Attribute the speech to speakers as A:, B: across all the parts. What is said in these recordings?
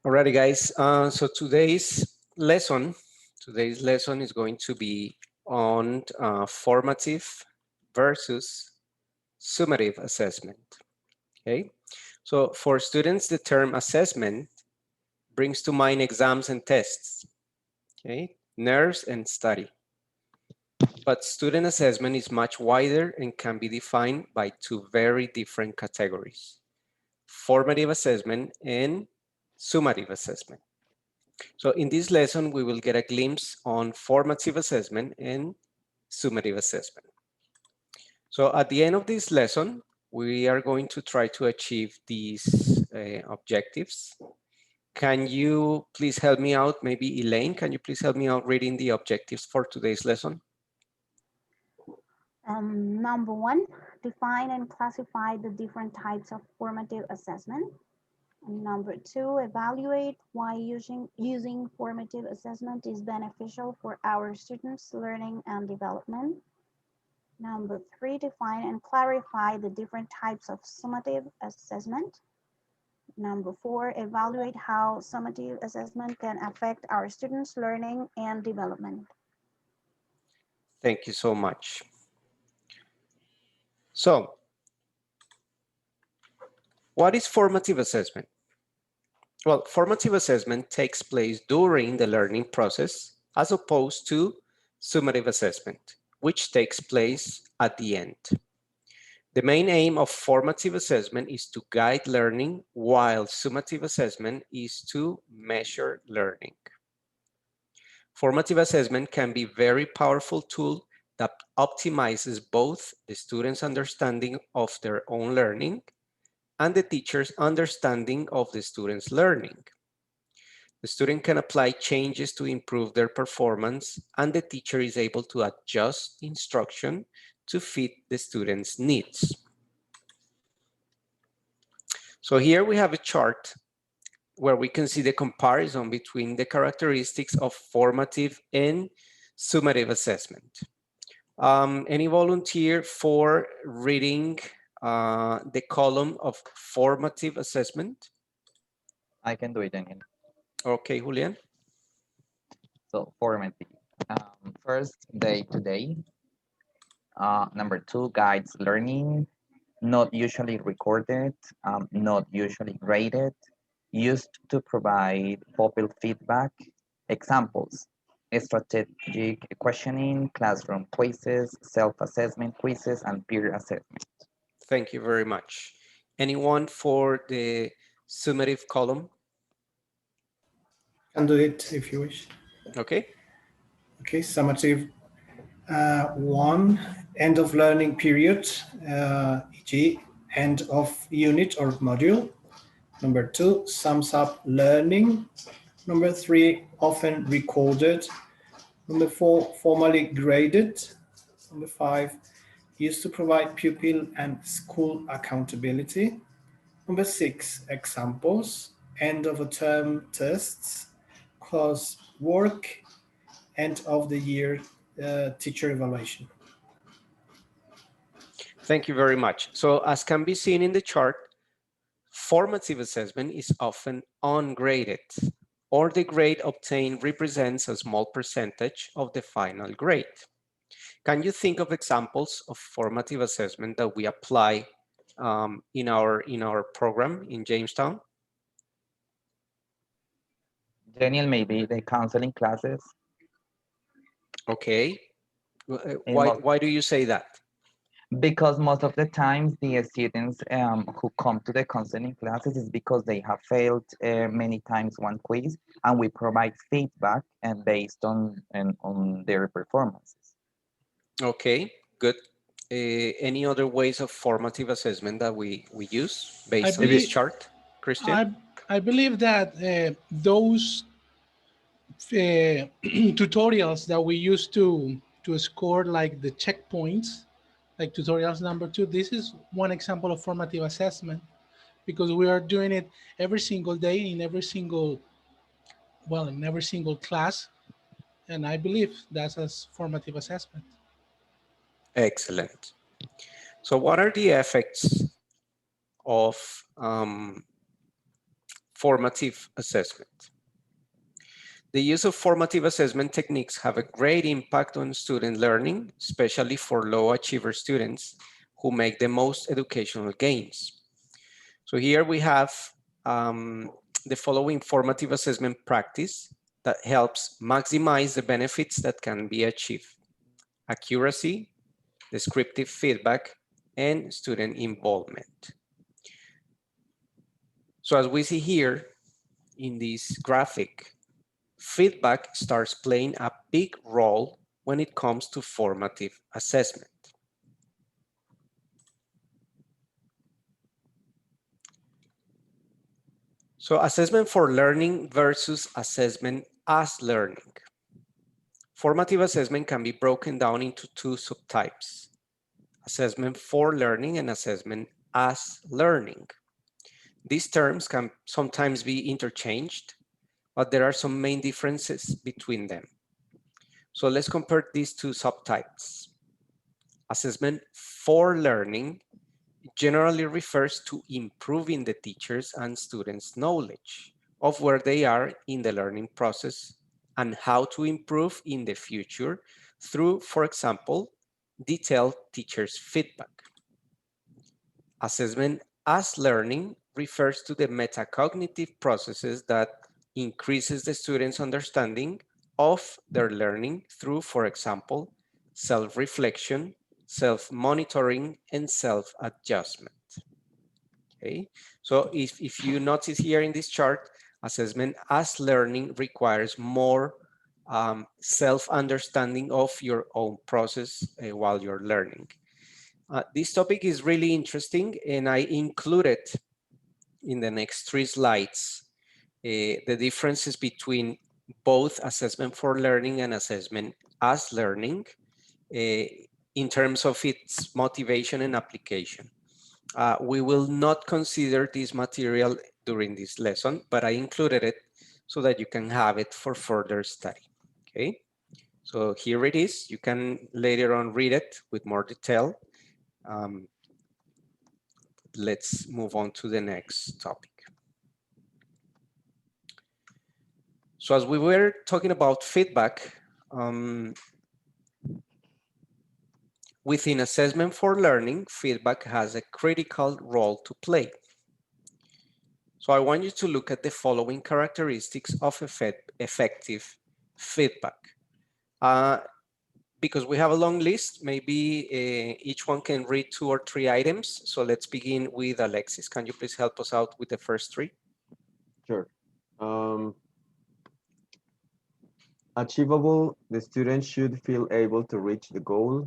A: Alrighty, guys. So today's lesson is going to be on formative versus summative assessment. Okay. So for students, the term assessment brings to mind exams and tests. Okay, nerves and study. But student assessment is much wider and can be defined by two very different categories: formative assessment and summative assessment. So in this lesson, we will get a glimpse on formative assessment and summative assessment. So at the end of this lesson, we are going to try to achieve these objectives. Can you please help me out? Maybe Elaine, can you please help me out reading the objectives for today's lesson?
B: Number 1, define and classify the different types of formative assessment. And number 2, evaluate why using formative assessment is beneficial for our students' learning and development. Number 3, define and clarify the different types of summative assessment. Number 4, evaluate how summative assessment can affect our students' learning and development.
A: Thank you so much. So, what is formative assessment? Well, formative assessment takes place during the learning process as opposed to summative assessment, which takes place at the end. The main aim of formative assessment is to guide learning, while summative assessment is to measure learning. Formative assessment can be a very powerful tool that optimizes both the student's understanding of their own learning and the teacher's understanding of the student's learning. The student can apply changes to improve their performance, and the teacher is able to adjust instruction to fit the student's needs. So here we have a chart where we can see the comparison between the characteristics of formative and summative assessment. Any volunteer for reading the column of formative assessment?
C: I can do it, Daniel.
A: Okay, Julian.
C: So formative. First, day to day. Number 2, guides learning. Not usually recorded, not usually graded. Used to provide pupil feedback. Examples: strategic questioning, classroom quizzes, self-assessment quizzes, and peer assessment.
A: Thank you very much. Anyone for the summative column?
D: Can do it if you wish.
A: Okay.
D: Okay, summative. 1, end of learning period, e.g. end of unit or module. Number 2, sums up learning. Number 3, often recorded. Number 4, formally graded. Number 5, used to provide pupil and school accountability. Number 6, examples, end of a term tests, course work, end of the year teacher evaluation.
A: Thank you very much. So as can be seen in the chart, formative assessment is often ungraded, or the grade obtained represents a small percentage of the final grade. Can you think of examples of formative assessment that we apply in our program in Jamestown?
C: Daniel, maybe the counseling classes.
A: Okay. Why do you say that?
C: Because most of the times the students who come to the counseling classes is because they have failed many times one quiz, and we provide feedback and based on their performances.
A: Okay, good. Any other ways of formative assessment that we use based on this chart, Christian?
E: I believe that those tutorials that we use to score like the checkpoints, like tutorials number 2, this is one example of formative assessment, because we are doing it every single day in every single class, and I believe that's as formative assessment.
A: Excellent. So what are the effects of formative assessment. The use of formative assessment techniques have a great impact on student learning, especially for low achiever students who make the most educational gains. So here we have the following formative assessment practice that helps maximize the benefits that can be achieved: accuracy, descriptive feedback, and student involvement. So as we see here in this graphic, feedback starts playing a big role when it comes to formative assessment. So assessment for learning versus assessment as learning. Formative assessment can be broken down into two subtypes: assessment for learning and assessment as learning. These terms can sometimes be interchanged, but there are some main differences between them. So let's compare these two subtypes. Assessment for learning generally refers to improving the teachers' and students' knowledge of where they are in the learning process and how to improve in the future through, for example, detailed teachers' feedback. Assessment as learning refers to the metacognitive processes that increases the students' understanding of their learning through, for example, self-reflection, self-monitoring, and self-adjustment. Okay, so if you notice here in this chart, assessment as learning requires more self-understanding of your own process while you're learning. This topic is really interesting, and I included in the next 3 slides the differences between both assessment for learning and assessment as learning in terms of its motivation and application. We will not consider this material during this lesson, but I included it so that you can have it for further study. Okay, so here it is. You can later on read it with more detail. Let's move on to the next topic. So as we were talking about feedback, within assessment for learning, feedback has a critical role to play. So I want you to look at the following characteristics of effective feedback. Because we have a long list, maybe each one can read 2 or 3 items. So let's begin with Alexis. Can you please help us out with the first 3?
F: Sure. Achievable, the student should feel able to reach the goal.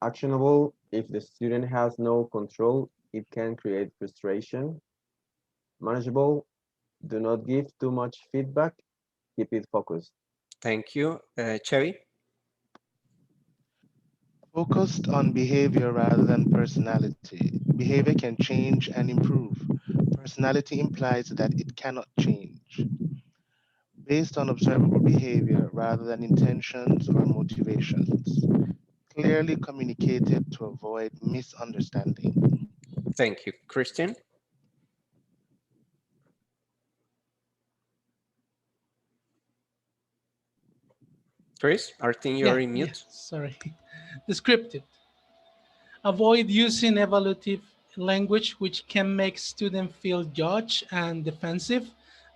F: Actionable, if the student has no control, it can create frustration. Manageable, do not give too much feedback, keep it focused.
A: Thank you. Chevy?
G: Focused on behavior rather than personality. Behavior can change and improve. Personality implies that it cannot change. Based on observable behavior rather than intentions or motivations. Clearly communicated to avoid misunderstanding.
A: Thank you. Christian? Chris, I think you're in
E: Yeah,
A: mute.
E: sorry. Descriptive. Avoid using evaluative language which can make students feel judged and defensive.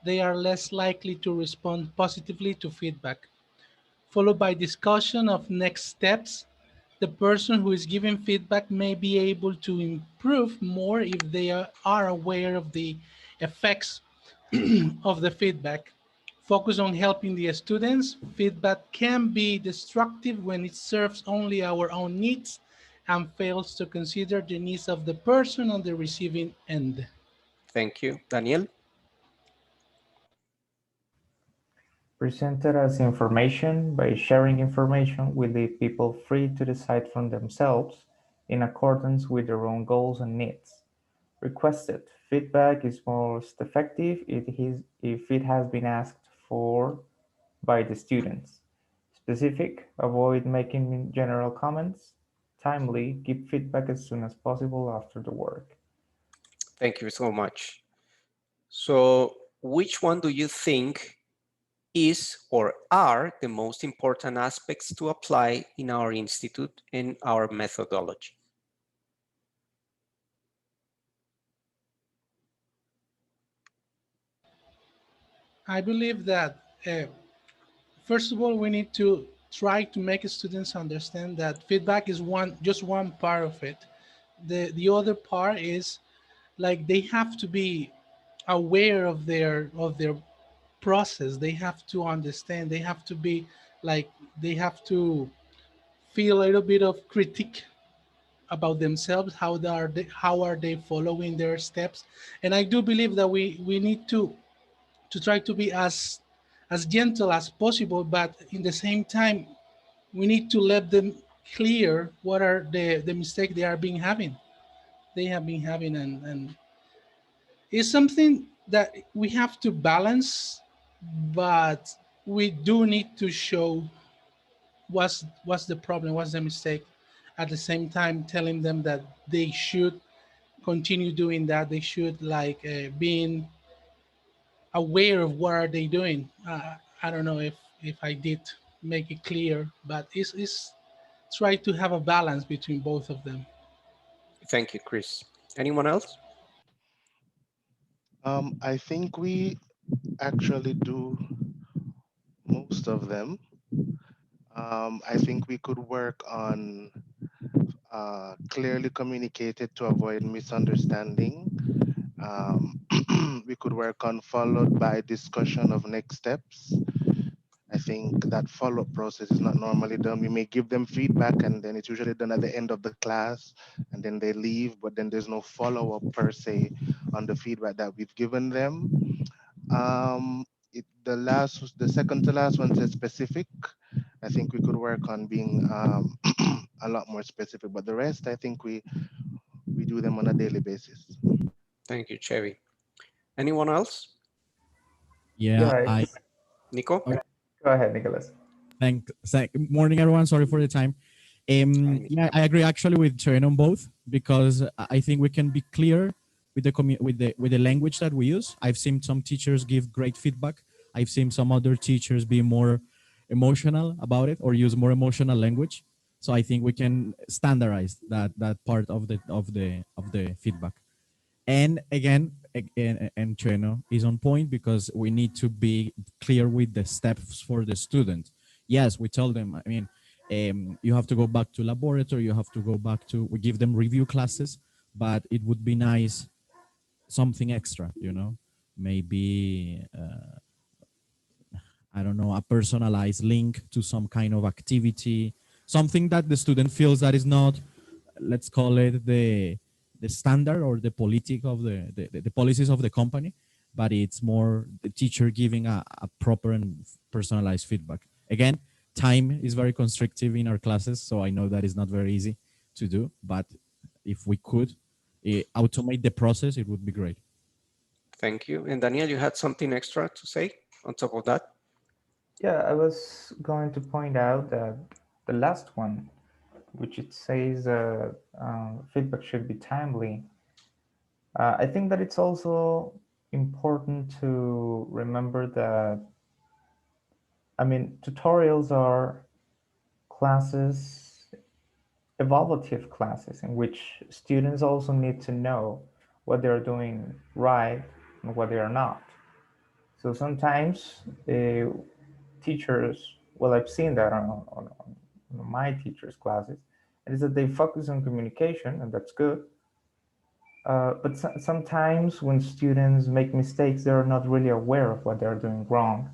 E: They are less likely to respond positively to feedback. Followed by discussion of next steps. The person who is giving feedback may be able to improve more if they are aware of the effects of the feedback. Focus on helping the students. Feedback can be destructive when it serves only our own needs and fails to consider the needs of the person on the receiving end.
A: Thank you. Daniel?
C: Presented as information, by sharing information, we leave people free to decide for themselves in accordance with their own goals and needs. Requested feedback is most effective if it has been asked for by the students. Specific, avoid making general comments. Timely, give feedback as soon as possible after the work.
A: Thank you so much. So which one do you think is or are the most important aspects to apply in our institute and our methodology?
E: I believe that first of all, we need to try to make students understand that feedback is just one part of it. The other part is like they have to be aware of their process. They have to understand. They have to be like they have to feel a little bit of critique about themselves. How are they following their steps? And I do believe that we need to try to be as gentle as possible, but in the same time we need to let them clear what are the mistakes they have been having, and it's something that we have to balance, but we do need to show what's the problem, what's the mistake, at the same time telling them that they should continue doing that. They should like being aware of what are they doing. I don't know if I did make it clear, but it's try to have a balance between both of them.
A: Thank you, Chris. Anyone else?
G: I think we actually do most of them. I think we could work on clearly communicated to avoid misunderstanding. Um, we could work on followed by discussion of next steps. I think that follow-up process is not normally done. We may give them feedback and then it's usually done at the end of the class and then they leave, but then there's no follow-up per se on the feedback that we've given them. Um, the second to last one says specific. I think we could work on being a lot more specific, but the rest, I think we do them on a daily basis.
A: Thank you, Chevy. Anyone else?
H: Yeah,
I: Yeah,
H: I
A: Nico?
H: oh,
I: go ahead, Nicholas.
H: morning everyone. Sorry for the time.
A: Hi, Nico.
H: Yeah, I agree actually with Cheyenne on both because I think we can be clear with the language that we use. I've seen some teachers give great feedback. I've seen some other teachers be more emotional about it or use more emotional language. So I think we can standardize that part of the feedback. And again, and Cheno is on point because we need to be clear with the steps for the student. Yes, we tell them, I mean, you have to go back to laboratory, you have to go back to, we give them review classes, but it would be nice something extra, maybe, I don't know, a personalized link to some kind of activity, something that the student feels that is not, let's call it the standard or the politic of the policies of the company, but it's more the teacher giving a proper and personalized feedback. Again, time is very constrictive in our classes, so I know that is not very easy to do, but if we could automate the process, it would be great.
A: Thank you. And Daniel, you had something extra to say on top of that?
I: Yeah, I was going to point out that the last one, which it says feedback should be timely. I think that it's also important to remember that, I mean, tutorials are classes, evaluative classes, in which students also need to know what they're doing right and what they are not. So sometimes teachers, well, I've seen that on my teachers' classes, is that they focus on communication, and that's good. But sometimes when students make mistakes, they're not really aware of what they're doing wrong,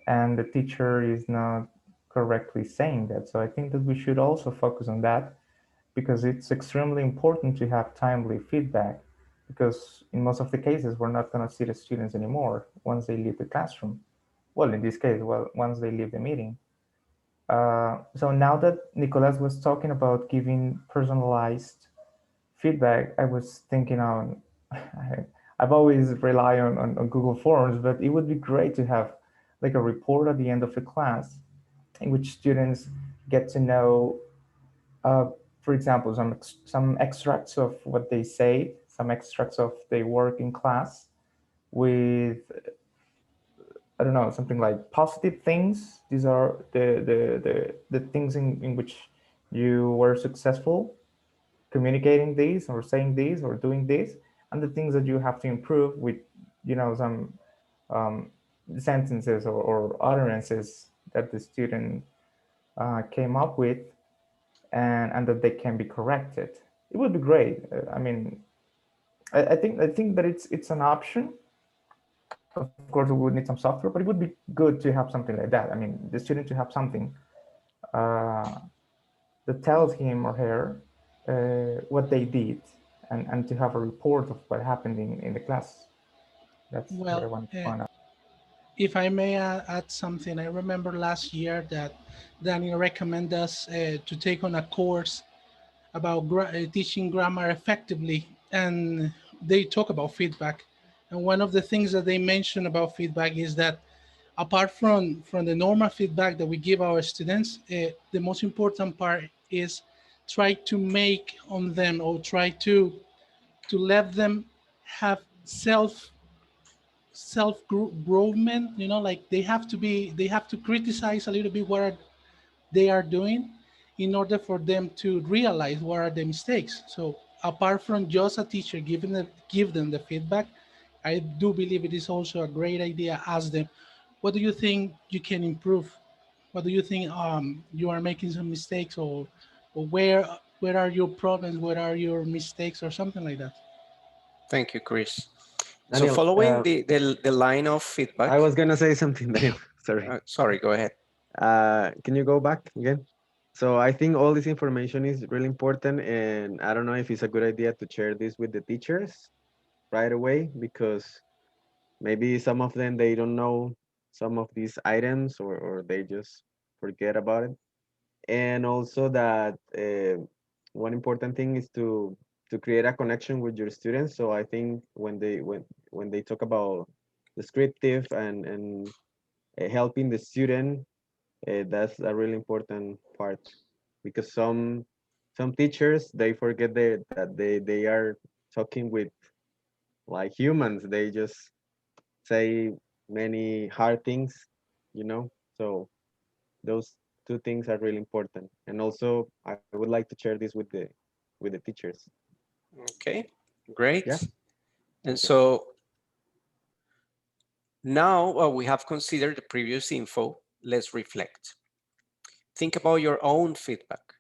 I: and the teacher is not correctly saying that. So I think that we should also focus on that because it's extremely important to have timely feedback, because in most of the cases, we're not going to see the students anymore once they leave the classroom. Well, in this case, well, once they leave the meeting. So now that Nicolas was talking about giving personalized feedback, I was thinking on, I've always relied on Google Forms, but it would be great to have like a report at the end of the class in which students get to know, uh, for example, some extracts of what they say, some extracts of their work in class, with, I don't know, something like positive things. These are the things in which you were successful communicating these or saying these or doing this, and the things that you have to improve with, some um, sentences or utterances that the student came up with, and that they can be corrected. It would be great. I mean, I think that it's an option. Of course, we would need some software, but it would be good to have something like that. I mean, the student to have something uh, that tells him or her what they did, and to have a report of what happened in the class. That's what I
E: Well,
I: wanted to point out.
E: if I may add something, I remember last year that Daniel recommended us to take on a course about teaching grammar effectively, and they talk about feedback. And one of the things that they mention about feedback is that apart from the normal feedback that we give our students, the most important part is try to make on them, or try to let them have self growment. Like they have to criticize a little bit they are doing in order for them to realize what are the mistakes. So apart from just a teacher give them the feedback, I do believe it is also a great idea. Ask them, what do you think you can improve? What do you think you are making some mistakes, or where are your problems? Where are your mistakes, or something like that?
A: Thank you, Chris. So
F: Daniel,
A: following the line of feedback,
F: I was gonna say something, Daniel. Sorry.
A: sorry, go ahead.
F: Can you go back again? So I think all this information is really important, and I don't know if it's a good idea to share this with the teachers right away, because maybe some of them they don't know some of these items, or they just forget about it. And also that one important thing is to create a connection with your students. So I think when they talk about descriptive and helping the student, that's a really important part, because some teachers they forget that they are talking with like humans. They just say many hard things, you know. So those two things are really important, and also I would like to share this with the teachers.
A: Okay,
F: Yeah.
A: great. And
F: Okay.
A: so now we have considered the previous info. Let's reflect. Think about your own feedback.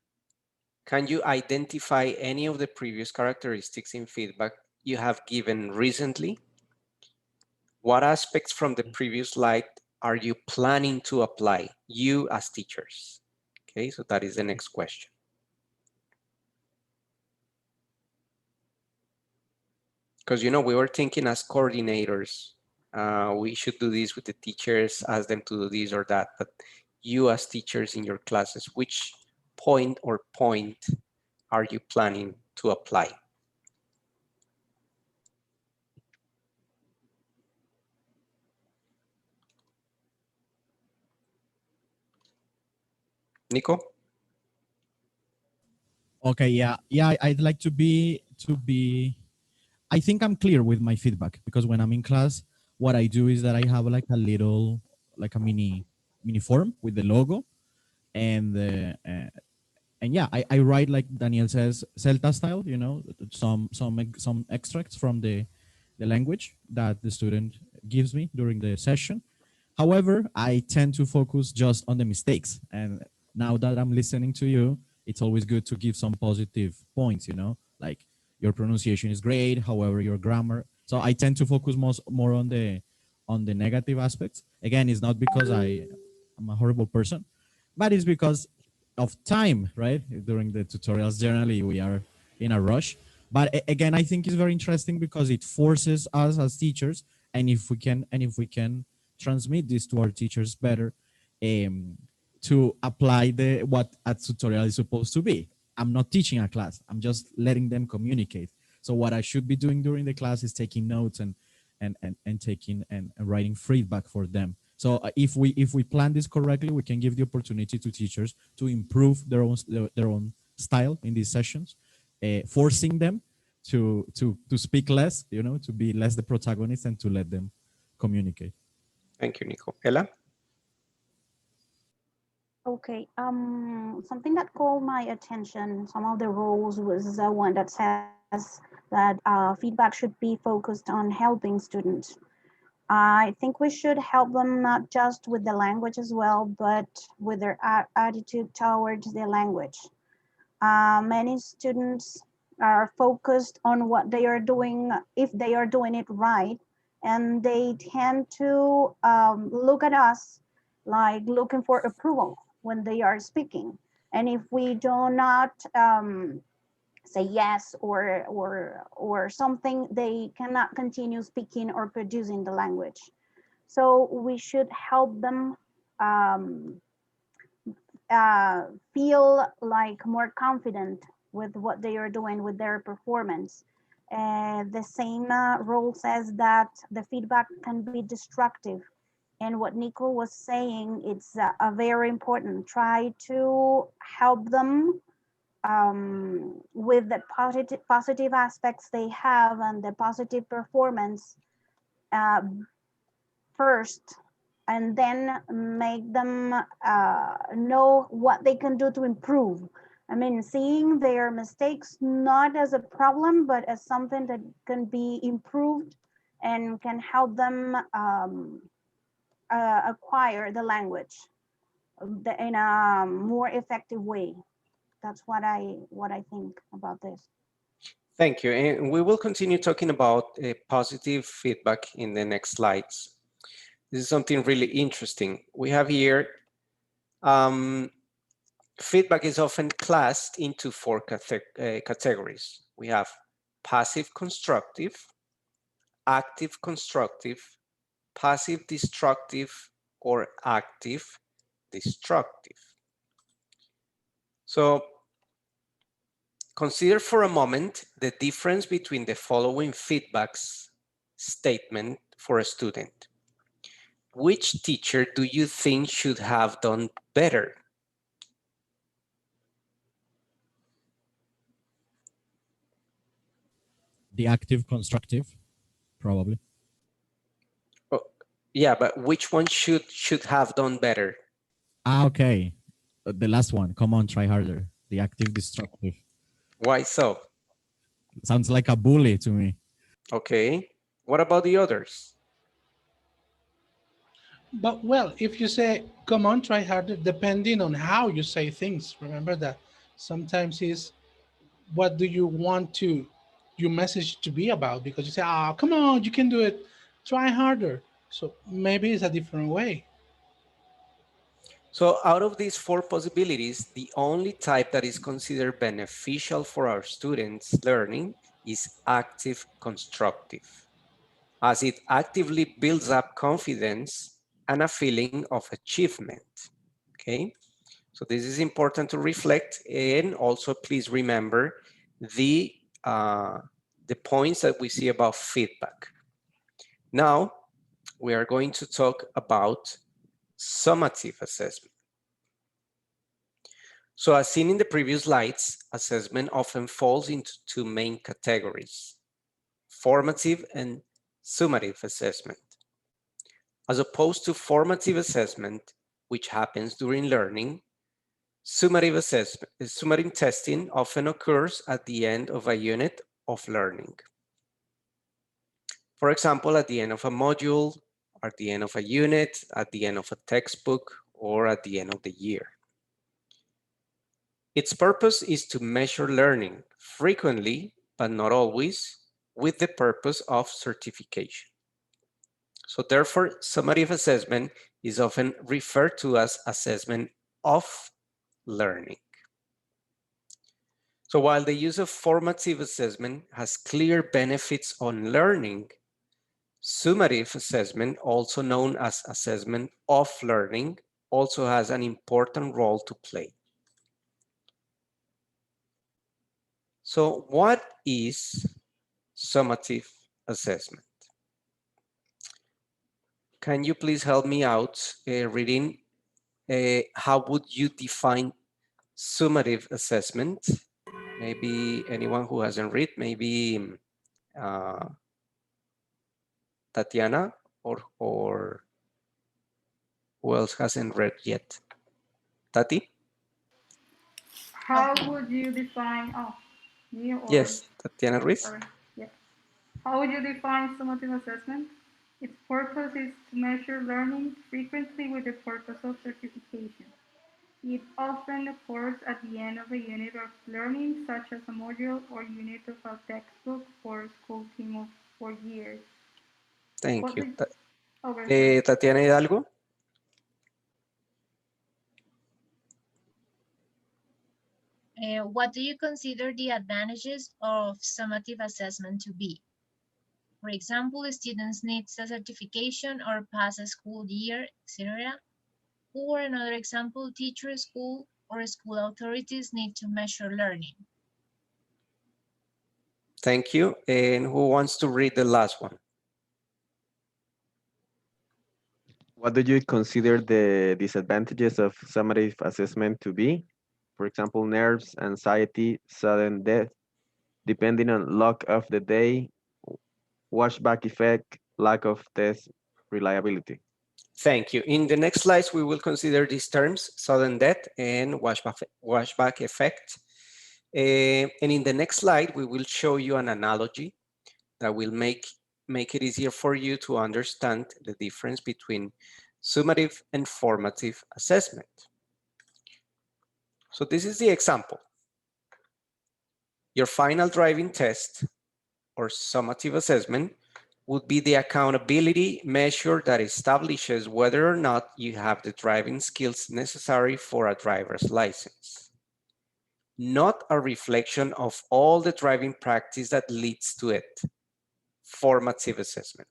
A: Can you identify any of the previous characteristics in feedback you have given recently? What aspects from the previous slide are you planning to apply, you as teachers? Okay, so that is the next question. Because, we were thinking as coordinators, we should do this with the teachers, ask them to do this or that, but you as teachers in your classes, which point are you planning to apply? Nico?
H: Okay, yeah. I'd like to be. I think I'm clear with my feedback, because when I'm in class, what I do is that I have like a little, like a mini form with the logo, and yeah, I write, like Daniel says, Celta style. Some extracts from the language that the student gives me during the session. However, I tend to focus just on the mistakes. And now that I'm listening to you, it's always good to give some positive points, like your pronunciation is great, however, your grammar. So I tend to focus more on the negative aspects. Again, it's not because I'm a horrible person, but it's because of time, right? During the tutorials, generally we are in a rush. But again, I think it's very interesting because it forces us as teachers, and if we can transmit this to our teachers better, um, to apply what a tutorial is supposed to be. I'm not teaching a class. I'm just letting them communicate. So what I should be doing during the class is taking notes and taking and writing feedback for them. So if we plan this correctly, we can give the opportunity to teachers to improve their own style in these sessions, forcing them to speak less, to be less the protagonist and to let them communicate.
A: Thank you, Nico. Ella?
B: Okay, something that caught my attention, some of the roles was the one that says that feedback should be focused on helping students. I think we should help them not just with the language as well, but with their attitude towards the language. Many students are focused on what they are doing, if they are doing it right, and they tend to look at us like looking for approval when they are speaking. And if we do not say yes or something, they cannot continue speaking or producing the language. So we should help them um, feel like more confident with what they are doing with their performance. The same rule says that the feedback can be destructive. And what Nico was saying, it's a very important. Try to help them with the positive aspects they have and the positive performance uh, first, and then make them know what they can do to improve. I mean, seeing their mistakes not as a problem, but as something that can be improved and can help them acquire the language in a more effective way. That's what I think about this.
A: Thank you. And we will continue talking about positive feedback in the next slides. This is something really interesting. We have here, feedback is often classed into four categories. We have passive constructive, active constructive, passive destructive, or active destructive. So consider for a moment the difference between the following feedbacks statement for a student. Which teacher do you think should have done better?
H: The active constructive, probably.
A: Oh, yeah, but which one should have done better?
H: Okay. The last one. Come on, try harder. The active destructive.
A: Why so?
H: Sounds like a bully to me.
A: Okay. What about the others?
E: But well, if you say, come on, try harder, depending on how you say things, remember that sometimes is what do you want to your message to be about? Because you say, oh, come on, you can do it, try harder. So maybe it's a different way.
A: So out of these four possibilities, the only type that is considered beneficial for our students' learning is active constructive, as it actively builds up confidence and a feeling of achievement. Okay, so this is important to reflect, and also please remember the points that we see about feedback. Now we are going to talk about summative assessment. So as seen in the previous slides, assessment often falls into two main categories: formative and summative assessment. As opposed to formative assessment, which happens during learning, summative testing often occurs at the end of a unit of learning. For example, at the end of a module, at the end of a unit, at the end of a textbook, or at the end of the year. Its purpose is to measure learning frequently, but not always, with the purpose of certification. So therefore, summative assessment is often referred to as assessment of learning. So while the use of formative assessment has clear benefits on learning, summative assessment, also known as assessment of learning, also has an important role to play. So what is summative assessment? Can you please help me out reading how would you define summative assessment? Maybe anyone who hasn't read, maybe uh, Tatiana or who else hasn't read yet? Tati?
J: How would you define, oh, me or,
A: Yes, Tatiana Ruiz.
J: sorry, yes. How would you define summative assessment? Its purpose is to measure learning frequently with the purpose of certification. It often occurs at the end of a unit of learning, such as a module or unit of a textbook for a school team of 4 years.
A: Thank
J: What
A: you.
J: did, okay, sorry.
A: Tatiana Hidalgo?
K: What do you consider the advantages of summative assessment to be? For example, students need a certification or pass a school year, etc. Or another example, teachers, school, or school authorities need to measure learning.
A: Thank you. And who wants to read the last one?
F: What do you consider the disadvantages of summative assessment to be? For example, nerves, anxiety, sudden death, depending on luck of the day, washback effect, lack of test reliability.
A: Thank you. In the next slides, we will consider these terms, sudden death and washback effect. And in the next slide, we will show you an analogy that will make it easier for you to understand the difference between summative and formative assessment. So this is the example. Your final driving test or summative assessment would be the accountability measure that establishes whether or not you have the driving skills necessary for a driver's license, not a reflection of all the driving practice that leads to it. Formative assessment.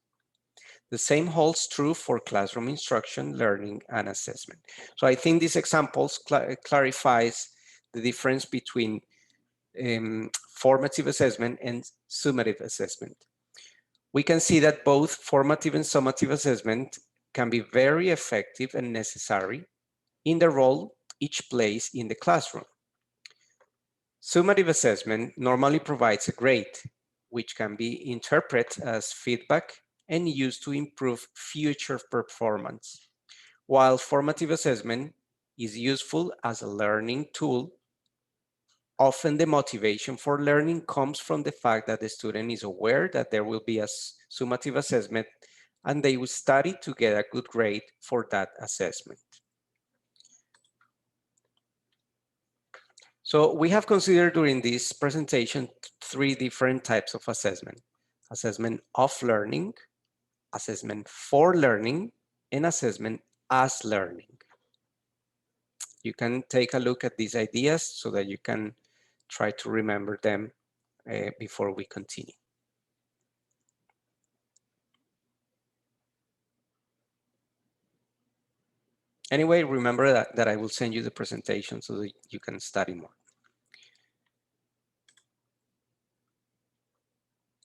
A: The same holds true for classroom instruction, learning, and assessment. So I think these examples clarifies the difference between formative assessment and summative assessment. We can see that both formative and summative assessment can be very effective and necessary in the role each plays in the classroom. Summative assessment normally provides a grade, which can be interpreted as feedback and used to improve future performance, while formative assessment is useful as a learning tool. Often the motivation for learning comes from the fact that the student is aware that there will be a summative assessment and they will study to get a good grade for that assessment. So we have considered during this presentation 3 different types of assessment. Assessment of learning, assessment for learning, and assessment as learning. You can take a look at these ideas so that you can try to remember them before we continue. Anyway, remember that I will send you the presentation so that you can study more.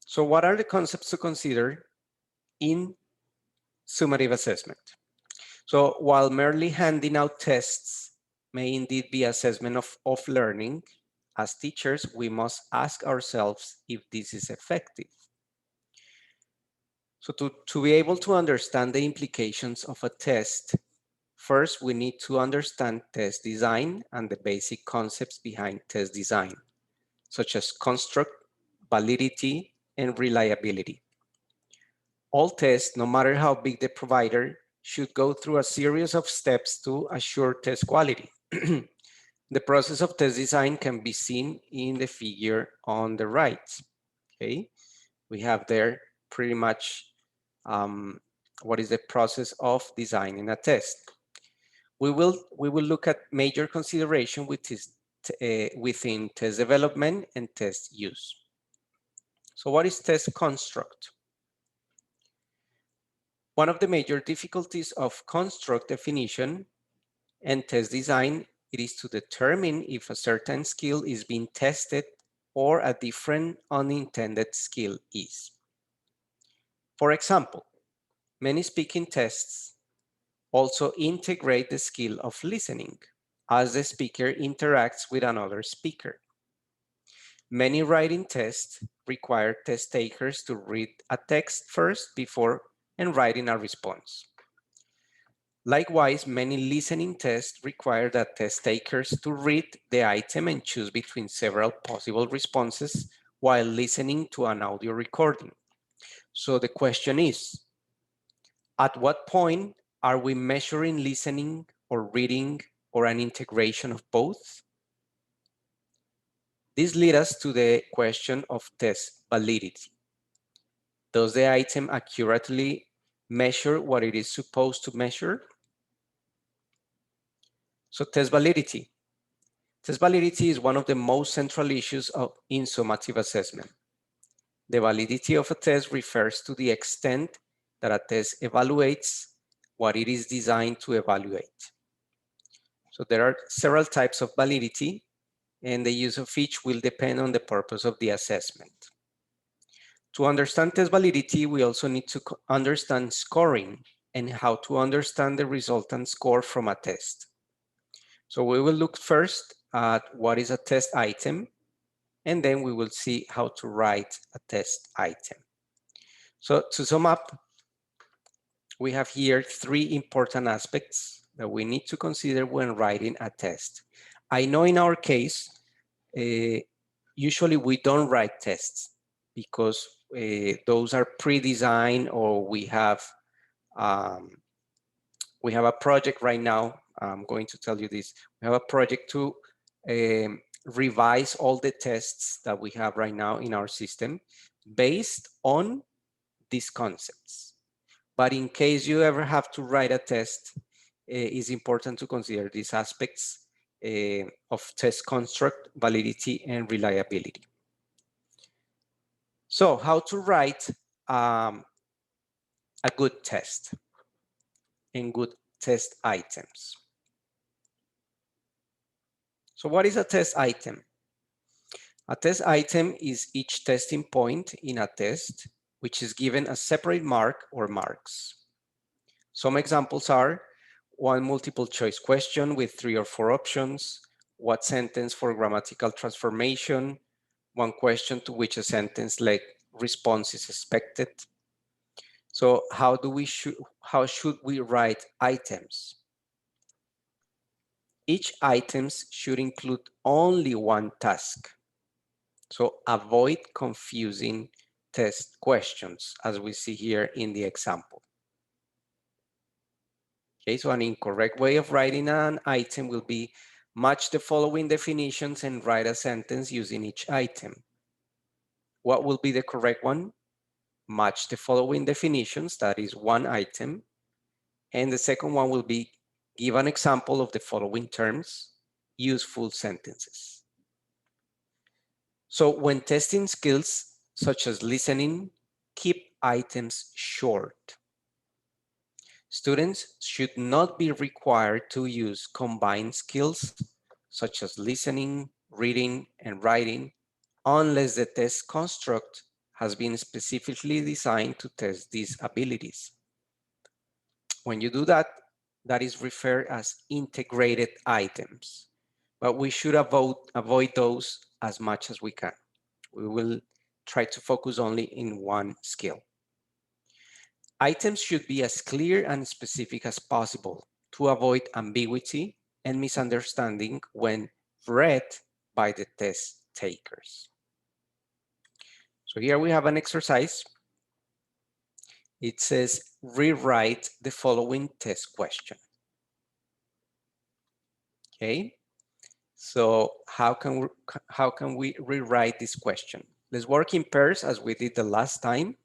A: So what are the concepts to consider in summative assessment? So while merely handing out tests may indeed be assessment of learning, as teachers, we must ask ourselves if this is effective. So to be able to understand the implications of a test, first we need to understand test design and the basic concepts behind test design, such as construct, validity, and reliability. All tests, no matter how big the provider, should go through a series of steps to assure test quality. The process of test design can be seen in the figure on the right. Okay, we have there pretty much what is the process of designing a test. We will look at major consideration within test development and test use. So what is test construct? One of the major difficulties of construct definition and test design, it is to determine if a certain skill is being tested or a different unintended skill is. For example, many speaking tests also integrate the skill of listening as the speaker interacts with another speaker. Many writing tests require test takers to read a text first before and writing a response. Likewise, many listening tests require that test takers to read the item and choose between several possible responses while listening to an audio recording. So the question is, at what point are we measuring listening or reading or an integration of both? This leads us to the question of test validity. Does the item accurately measure what it is supposed to measure? So test validity. Test validity is one of the most central issues in summative assessment. The validity of a test refers to the extent that a test evaluates what it is designed to evaluate. So there are several types of validity, and the use of each will depend on the purpose of the assessment. To understand test validity, we also need to understand scoring and how to understand the resultant score from a test. So we will look first at what is a test item, and then we will see how to write a test item. So to sum up, we have here three important aspects that we need to consider when writing a test. I know in our case, usually we don't write tests because those are pre-designed, or we have a project right now. I'm going to tell you this. We have a project to revise all the tests that we have right now in our system based on these concepts. But in case you ever have to write a test, it's important to consider these aspects of test construct, validity, and reliability. So how to write a good test and good test items. So what is a test item? A test item is each testing point in a test which is given a separate mark or marks. Some examples are one multiple choice question with 3 or 4 options, what sentence for grammatical transformation, one question to which a sentence-like response is expected. So how should we write items? Each item should include only one task. So avoid confusing test questions, as we see here in the example. Okay, so an incorrect way of writing an item will be match the following definitions and write a sentence using each item. What will be the correct one? Match the following definitions, that is one item. And the second one will be give an example of the following terms, use full sentences. So when testing skills such as listening, keep items short. Students should not be required to use combined skills such as listening, reading, and writing unless the test construct has been specifically designed to test these abilities. When you do that, that is referred as integrated items, but we should avoid those as much as we can. We will try to focus only in one skill. Items should be as clear and specific as possible to avoid ambiguity and misunderstanding when read by the test takers. So here we have an exercise. It says, rewrite the following test question. Okay, so how can we rewrite this question? Let's work in pairs as we did the last time.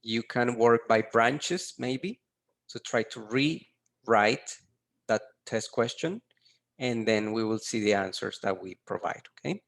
A: You can work by branches maybe, so try to rewrite that test question, and then we will see the answers that we provide, okay?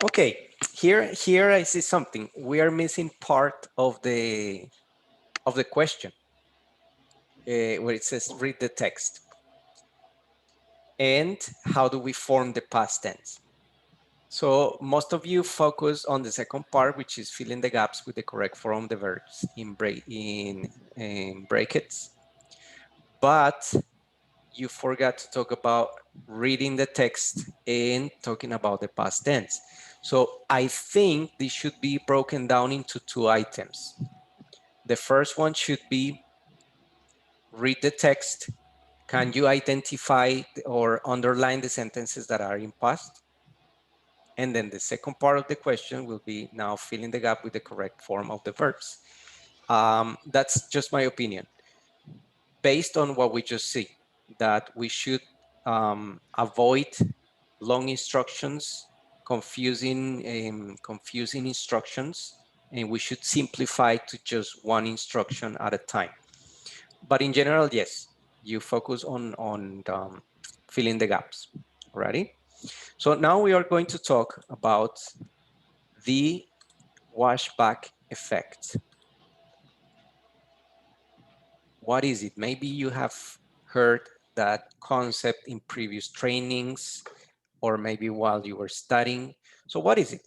A: Okay, Here I see something. We are missing part of the question where it says read the text. And how do we form the past tense? So most of you focus on the second part, which is filling the gaps with the correct form of the verbs in brackets. But you forgot to talk about reading the text and talking about the past tense. So I think this should be broken down into two items. The first one should be read the text. Can you identify or underline the sentences that are in past? And then the second part of the question will be now filling the gap with the correct form of the verbs. That's just my opinion. Based on what we just see, that we should avoid long instructions, confusing instructions, and we should simplify to just one instruction at a time. But in general, yes, you focus on filling the gaps. Alrighty. So now we are going to talk about the washback effect. What is it? Maybe you have heard that concept in previous trainings, or maybe while you were studying. So what is it?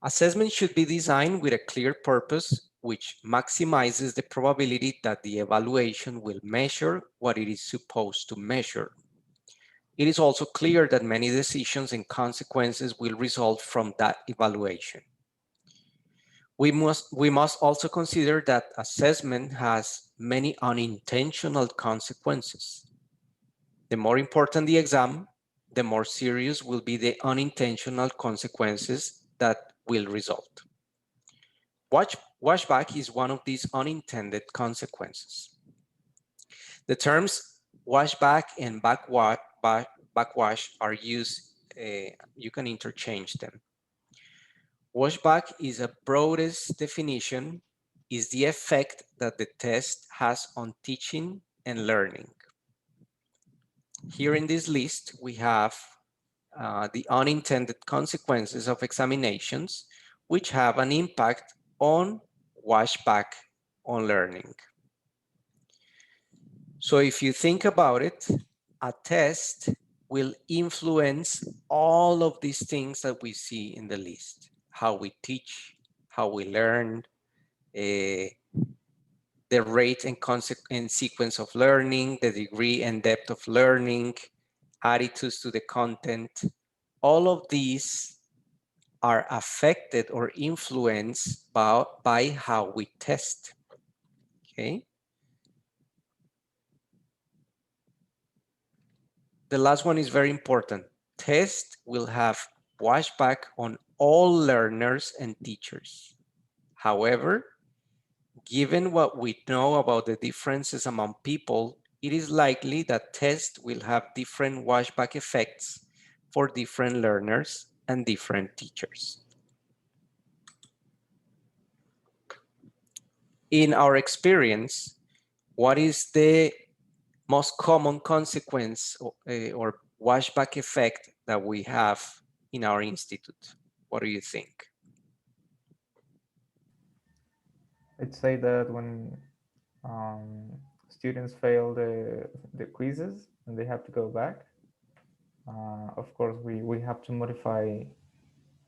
A: Assessment should be designed with a clear purpose, which maximizes the probability that the evaluation will measure what it is supposed to measure. It is also clear that many decisions and consequences will result from that evaluation. We must also consider that assessment has many unintentional consequences. The more important the exam, the more serious will be the unintentional consequences that will result. Washback is one of these unintended consequences. The terms washback and backwash are used, you can interchange them. Washback is a broadest definition, is the effect that the test has on teaching and learning. Here in this list, we have the unintended consequences of examinations, which have an impact on washback on learning. So if you think about it, a test will influence all of these things that we see in the list. How we teach, how we learn, the rate and sequence of learning, the degree and depth of learning, attitudes to the content. All of these are affected or influenced by how we test, okay? The last one is very important. Test will have washback on all learners and teachers. However, given what we know about the differences among people, it is likely that tests will have different washback effects for different learners and different teachers. In our experience, what is the most common consequence or washback effect that we have in our institute? What do you think?
I: I'd say that when students fail the quizzes and they have to go back, of course, we have to modify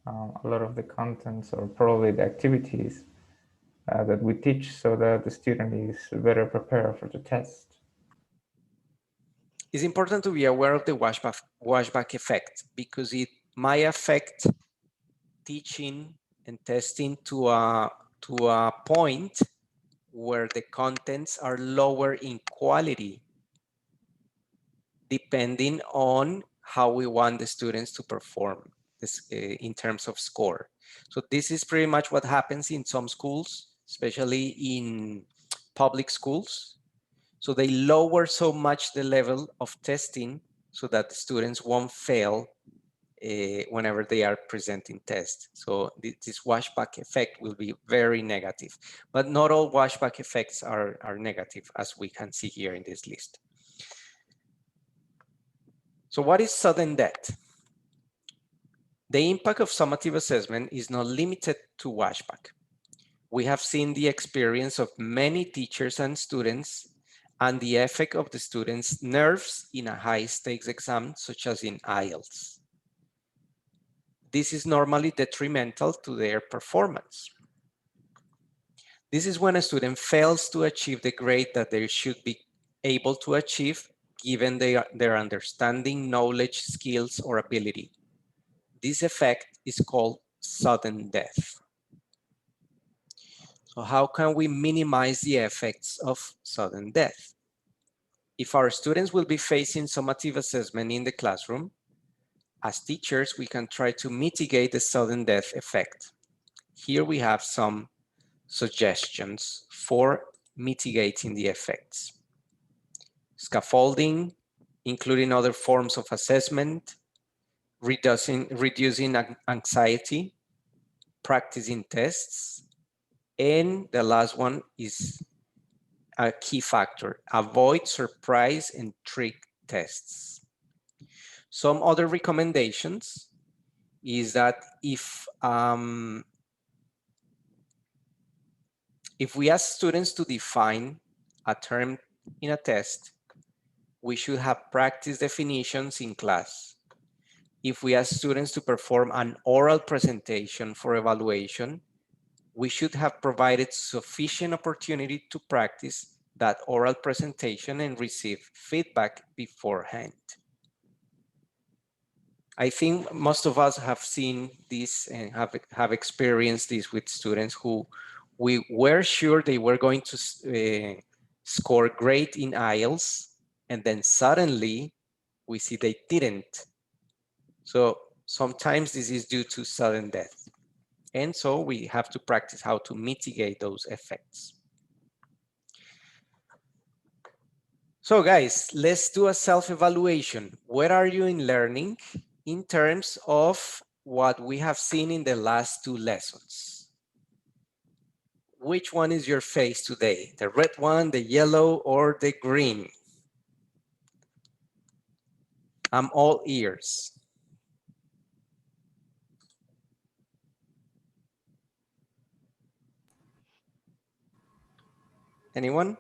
I: a lot of the contents or probably the activities that we teach so that the student is better prepared for the test.
A: It's important to be aware of the washback effect because it might affect teaching and testing to a point where the contents are lower in quality, depending on how we want the students to perform this, in terms of score. So this is pretty much what happens in some schools, especially in public schools. So they lower so much the level of testing so that the students won't fail whenever they are presenting tests. So this washback effect will be very negative, but not all washback effects are negative, as we can see here in this list. So what is sudden death? The impact of summative assessment is not limited to washback. We have seen the experience of many teachers and students and the effect of the students' nerves in a high-stakes exam, such as in IELTS. This is normally detrimental to their performance. This is when a student fails to achieve the grade that they should be able to achieve given their understanding, knowledge, skills, or ability. This effect is called sudden death. So how can we minimize the effects of sudden death? If our students will be facing summative assessment in the classroom, as teachers, we can try to mitigate the sudden death effect. Here we have some suggestions for mitigating the effects. Scaffolding, including other forms of assessment, reducing anxiety, practicing tests, and the last one is a key factor, avoid surprise and trick tests. Some other recommendations is that if we ask students to define a term in a test, we should have practice definitions in class. If we ask students to perform an oral presentation for evaluation, we should have provided sufficient opportunity to practice that oral presentation and receive feedback beforehand. I think most of us have seen this and have experienced this with students who we were sure they were going to score great in IELTS, and then suddenly we see they didn't. So sometimes this is due to sudden death. And so we have to practice how to mitigate those effects. So guys, let's do a self-evaluation. Where are you in learning in terms of what we have seen in the last two lessons? Which one is your face today? The red one, the yellow, or the green? I'm all ears. Anyone?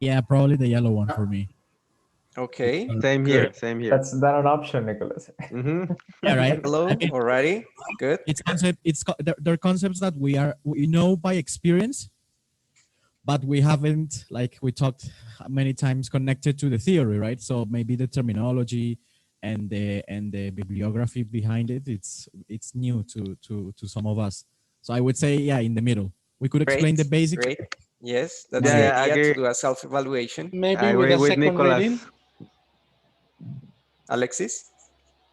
H: Yeah, probably the yellow one for me.
A: Okay,
F: Same
A: good.
F: here, same here.
I: That's not an option, Nicholas.
H: Yeah, right.
A: Hello, alrighty, good.
H: They're concepts that we know by experience, but we haven't, like we talked many times, connected to the theory, right? So maybe the terminology and the bibliography behind it, it's new to some of us. So I would say, yeah, in the middle. We could explain the basics.
A: Great. Yes, that's
F: Yeah,
A: the
F: yeah, I
A: idea, to
F: agree.
A: do a self-evaluation.
E: Maybe
F: I
E: with
F: agree
E: a
F: with
E: second
F: Nicholas.
E: reading.
A: Alexis?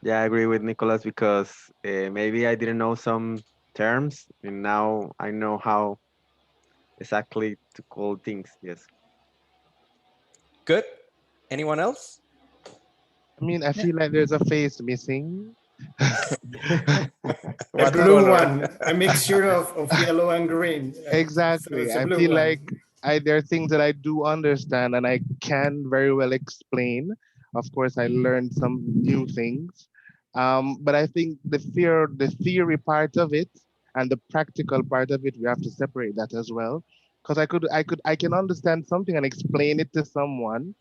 F: Yeah, I agree with Nicholas because maybe I didn't know some terms, and now I know how exactly to call things. Yes.
A: Good. Anyone else?
G: I mean, I
E: Yeah.
G: feel like there's a face missing.
D: A
A: What
D: blue
A: color?
D: one, a mixture of yellow and green. So
G: Exactly.
D: it's a
G: I
D: blue
G: feel
D: one.
G: like there are things that I do understand and I can very well explain. Of course, I learned some new things. But I think the theory part of it and the practical part of it, we have to separate that as well. Because I can understand something and explain it to someone,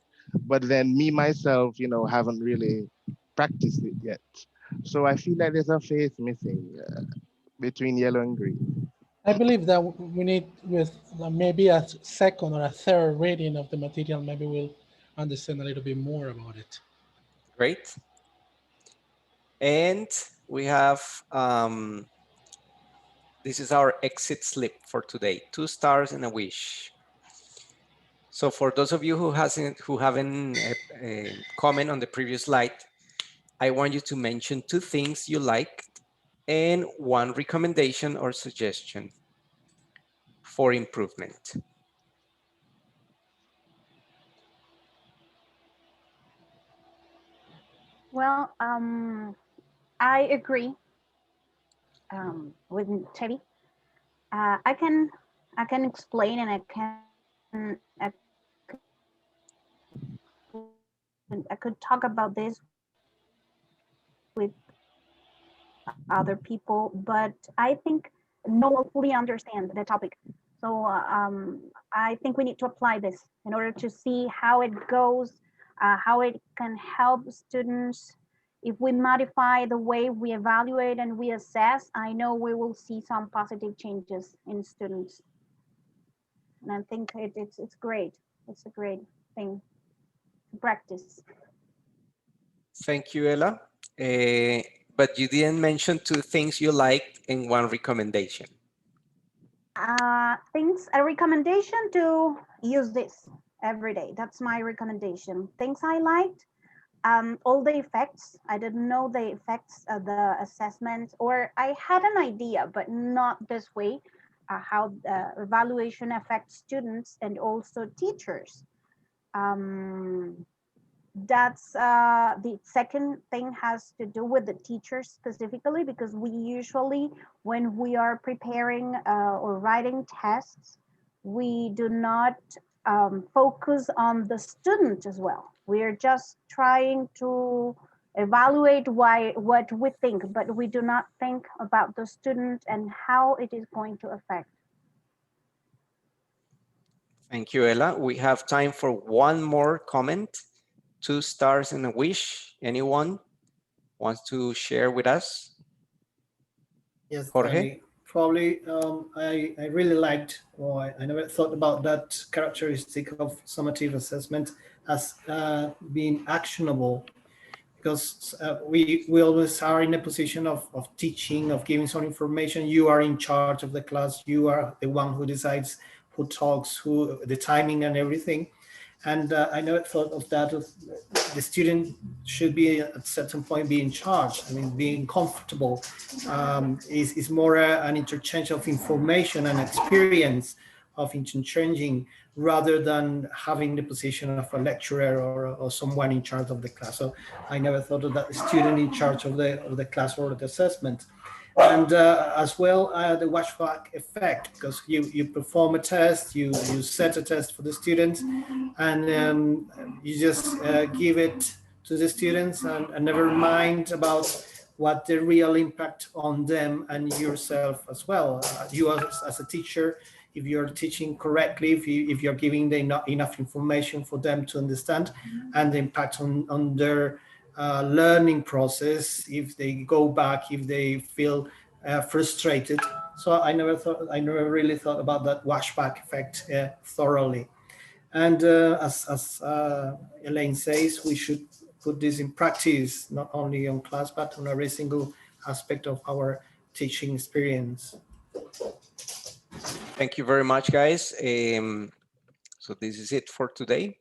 G: but then me myself, haven't really practiced it yet. So I feel like there's a phase missing between yellow and green.
E: I believe that we need, with maybe a second or a third reading of the material, maybe we'll understand a little bit more about it.
A: Great. And we have, this is our exit slip for today, 2 stars and a wish. So for those of you who haven't comment on the previous slide, I want you to mention 2 things you liked and 1 recommendation or suggestion for improvement.
B: Well, I agree with Teddy. I can explain and I could talk about this with other people, but I think no one will fully understand the topic. So I think we need to apply this in order to see how it goes, how it can help students. If we modify the way we evaluate and we assess, I know we will see some positive changes in students. And I think it's great. It's a great thing to practice.
A: Thank you, Ella. But you didn't mention two things you liked and one recommendation.
B: Things, a recommendation to use this every day. That's my recommendation. Things I liked, all the effects. I didn't know the effects of the assessment, or I had an idea, but not this way, how evaluation affects students and also teachers. That's the second thing has to do with the teachers specifically, because we usually, when we are preparing or writing tests, we do not focus on the student as well. We are just trying to evaluate what we think, but we do not think about the student and how it is going to affect.
A: Thank you, Ella. We have time for one more comment. 2 stars and a wish. Anyone wants to share with us?
D: Yes,
A: Jorge?
D: probably I really liked, or I never thought about that characteristic of summative assessment as being actionable, because we always are in a position of teaching, of giving some information. You are in charge of the class. You are the one who decides who talks, who the timing and everything. And I never thought of that. The student should be at a certain point be in charge. I mean, being comfortable is more an interchange of information and experience of interchanging, rather than having the position of a lecturer or someone in charge of the class. So I never thought of that student in charge of the class or the assessment. And as well, the washback effect, because you perform a test, you set a test for the students, and you just give it to the students and never mind about what the real impact on them and yourself as well. You as a teacher, if you're teaching correctly, if you're giving them enough information for them to understand, and the impact on their learning process, if they go back, if they feel frustrated. So I never really thought about that washback effect thoroughly. And as Elaine says, we should put this in practice, not only on class, but on every single aspect of our teaching experience.
A: Thank you very much, guys. So this is it for today.